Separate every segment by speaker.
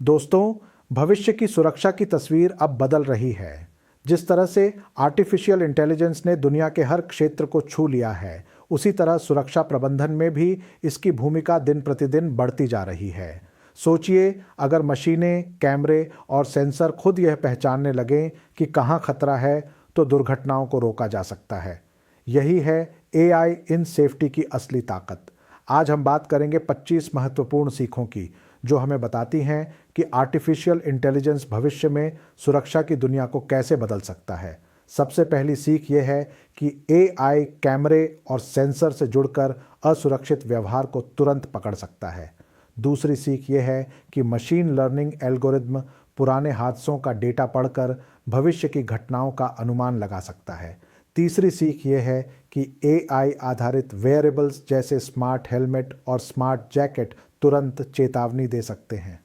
Speaker 1: दोस्तों, भविष्य की सुरक्षा की तस्वीर अब बदल रही है। जिस तरह से आर्टिफिशियल इंटेलिजेंस ने दुनिया के हर क्षेत्र को छू लिया है, उसी तरह सुरक्षा प्रबंधन में भी इसकी भूमिका दिन प्रतिदिन बढ़ती जा रही है। सोचिए, अगर मशीनें, कैमरे और सेंसर खुद यह पहचानने लगें कि कहाँ खतरा है, तो दुर्घटनाओं को रोका जा सकता है। यही है एआई इन सेफ्टी की असली ताकत। आज हम बात करेंगे 25 महत्वपूर्ण सीखों की, जो हमें बताती हैं कि आर्टिफिशियल इंटेलिजेंस भविष्य में सुरक्षा की दुनिया को कैसे बदल सकता है। सबसे पहली सीख ये है कि एआई कैमरे और सेंसर से जुड़कर असुरक्षित व्यवहार को तुरंत पकड़ सकता है। दूसरी सीख ये है कि मशीन लर्निंग एल्गोरिदम पुराने हादसों का डेटा पढ़कर भविष्य की घटनाओं का अनुमान लगा सकता है। तीसरी सीख ये है कि एआई आधारित वेयरेबल्स जैसे स्मार्ट हेलमेट और स्मार्ट जैकेट तुरंत चेतावनी दे सकते हैं।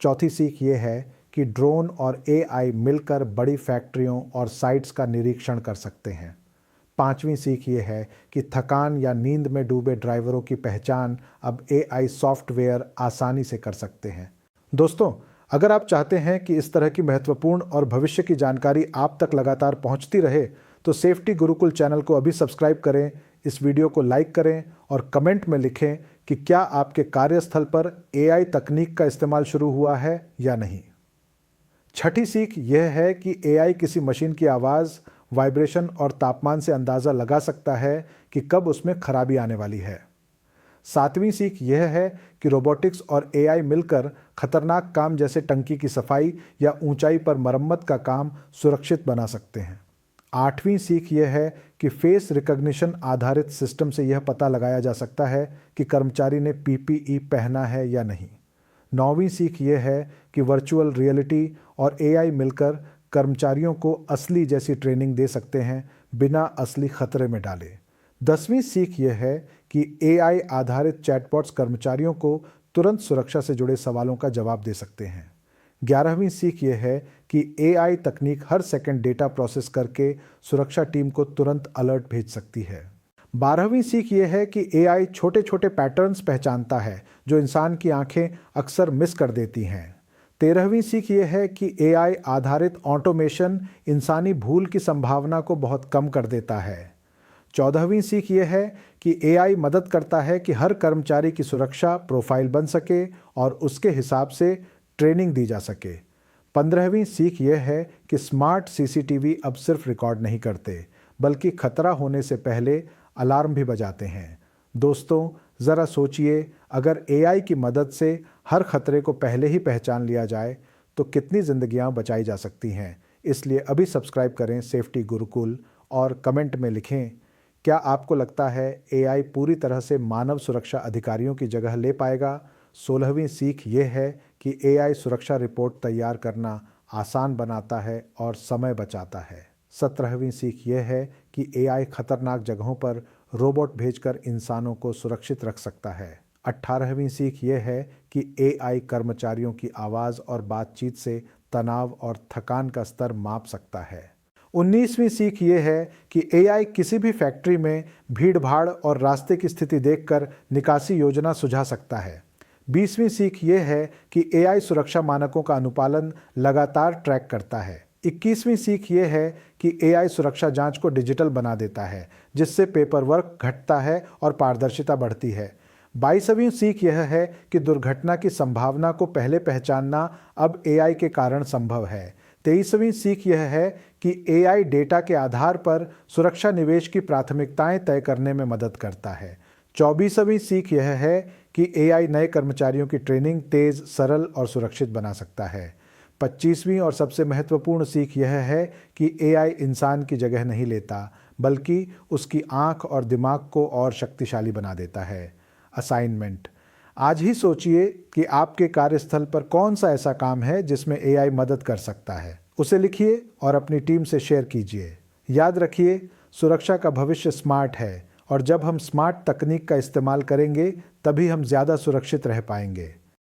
Speaker 1: चौथी सीख ये है कि ड्रोन और एआई मिलकर बड़ी फैक्ट्रियों और साइट्स का निरीक्षण कर सकते हैं। पांचवीं सीख ये है कि थकान या नींद में डूबे ड्राइवरों की पहचान अब एआई सॉफ्टवेयर आसानी से कर सकते हैं। दोस्तों, अगर आप चाहते हैं कि इस तरह की महत्वपूर्ण और भविष्य की जानकारी आप तक लगातार पहुंचती रहे, तो सेफ्टी गुरुकुल चैनल को अभी सब्सक्राइब करें, इस वीडियो को लाइक करें और कमेंट में लिखें कि क्या आपके कार्यस्थल पर एआई तकनीक का इस्तेमाल शुरू हुआ है या नहीं। छठी सीख यह है कि एआई किसी मशीन की आवाज़, वाइब्रेशन और तापमान से अंदाज़ा लगा सकता है कि कब उसमें खराबी आने वाली है। सातवीं सीख यह है कि रोबोटिक्स और एआई मिलकर खतरनाक काम जैसे टंकी की सफाई या ऊंचाई पर मरम्मत का काम सुरक्षित बना सकते हैं। आठवीं सीख यह है कि फेस रिकॉग्निशन आधारित सिस्टम से यह पता लगाया जा सकता है कि कर्मचारी ने पीपीई पहना है या नहीं। नौवीं सीख यह है कि वर्चुअल रियलिटी और एआई मिलकर कर्मचारियों को असली जैसी ट्रेनिंग दे सकते हैं, बिना असली खतरे में डाले। 10वीं सीख यह है कि एआई आधारित चैटबॉट्स कर्मचारियों को तुरंत सुरक्षा से जुड़े सवालों का जवाब दे सकते हैं। 11वीं सीख यह है कि एआई तकनीक हर सेकंड डेटा प्रोसेस करके सुरक्षा टीम को तुरंत अलर्ट भेज सकती है। 12वीं सीख यह है कि एआई छोटे छोटे पैटर्न्स पहचानता है, जो इंसान की आंखें अक्सर मिस कर देती हैं। 13वीं सीख यह है कि एआई आधारित ऑटोमेशन इंसानी भूल की संभावना को बहुत कम कर देता है। 14वीं सीख यह है कि एआई मदद करता है कि हर कर्मचारी की सुरक्षा प्रोफाइल बन सके और उसके हिसाब से ट्रेनिंग दी जा सके। 15वीं सीख यह है कि स्मार्ट सीसीटीवी अब सिर्फ रिकॉर्ड नहीं करते, बल्कि खतरा होने से पहले अलार्म भी बजाते हैं। दोस्तों, ज़रा सोचिए, अगर एआई की मदद से हर खतरे को पहले ही पहचान लिया जाए, तो कितनी ज़िंदगियां बचाई जा सकती हैं। इसलिए अभी सब्सक्राइब करें सेफ्टी गुरुकुल और कमेंट में लिखें, क्या आपको लगता है एआई पूरी तरह से मानव सुरक्षा अधिकारियों की जगह ले पाएगा। 16वीं सीख ये है कि एआई सुरक्षा रिपोर्ट तैयार करना आसान बनाता है और समय बचाता है। 17वीं सीख ये है कि एआई खतरनाक जगहों पर रोबोट भेजकर इंसानों को सुरक्षित रख सकता है। 18वीं सीख ये है कि एआई कर्मचारियों की आवाज़ और बातचीत से तनाव और थकान का स्तर माप सकता है। 19वीं सीख ये है कि एआई किसी भी फैक्ट्री में भीड़-भाड़ और रास्ते की स्थिति देखकर निकासी योजना सुझा सकता है। 20वीं सीख ये है कि एआई सुरक्षा मानकों का अनुपालन लगातार ट्रैक करता है। 21वीं सीख ये है कि एआई सुरक्षा जांच को डिजिटल बना देता है, जिससे पेपर वर्क घटता है और पारदर्शिता बढ़ती है। 22वीं सीख यह है कि दुर्घटना की संभावना को पहले पहचानना अब एआई के कारण संभव है। 23वीं सीख यह है कि एआई डेटा के आधार पर सुरक्षा निवेश की प्राथमिकताएं तय करने में मदद करता है। 24वीं सीख यह है कि एआई नए कर्मचारियों की ट्रेनिंग तेज, सरल और सुरक्षित बना सकता है। 25वीं और सबसे महत्वपूर्ण सीख यह है कि एआई इंसान की जगह नहीं लेता, बल्कि उसकी आंख और दिमाग को और शक्तिशाली बना देता है। असाइनमेंट: आज ही सोचिए कि आपके कार्यस्थल पर कौन सा ऐसा काम है जिसमें एआई मदद कर सकता है। उसे लिखिए और अपनी टीम से शेयर कीजिए। याद रखिए, सुरक्षा का भविष्य स्मार्ट है, और जब हम स्मार्ट तकनीक का इस्तेमाल करेंगे, तभी हम ज़्यादा सुरक्षित रह पाएंगे।